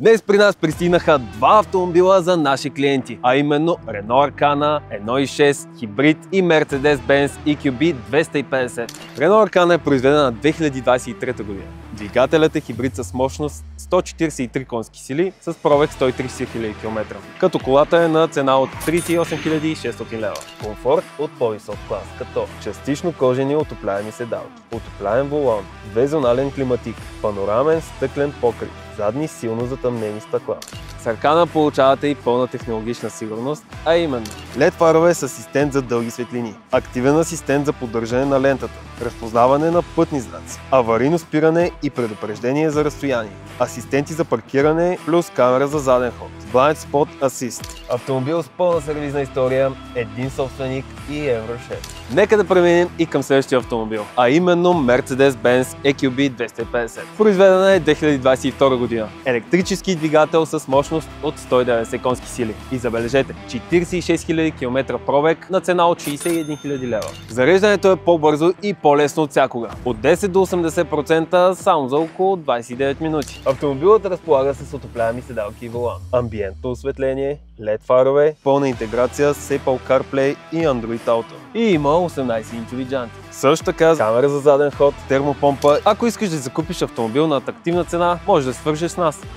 Днес при нас пристигнаха два автомобила за наши клиенти, а именно Renault Arcana 1.6 хибрид и Mercedes-Benz EQB 250. Renault Arcana е произведена на 2023 година. Двигателят е хибрид с мощност 143 конски сили с пробег 130 000 км, като колата е на цена от 38 600 лева. Комфорт от по-висок клас, като частично кожени отопляеми седалки, отопляем волан, двезонален климатик, панорамен стъклен покрив, задни силно затъмнени стъкла. С Arcana получавате и пълна технологична сигурност, а именно LED фарове с асистент за дълги светлини, активен асистент за поддържане на лентата, разпознаване на пътни знаци, аварийно спиране и предупреждение за разстояние, асистенти за паркиране плюс камера за заден ход, Blind Spot Assist. Автомобил с пълна сервизна история, един собственик и Евро 6. Нека да преминем и към следващия автомобил, а именно Mercedes-Benz EQB 250. Произведена е 2022 година. Електрически двигател с мощност от 190 конски сили. И забележете, 46 000 км пробег на цена от 61 000 лева. Зареждането е по-бързо и по-лесно от всякога. От 10 до 80% само за около 29 минути. Автомобилът разполага с отопляеми седалки и волан, амбиентно осветление, LED фарове, пълна интеграция с Apple CarPlay и Android Auto. И има 18-инчови джанти. Също така камера за заден ход, термопомпа. Ако искаш да закупиш автомобил на атрактивна цена, може да свържеш с нас.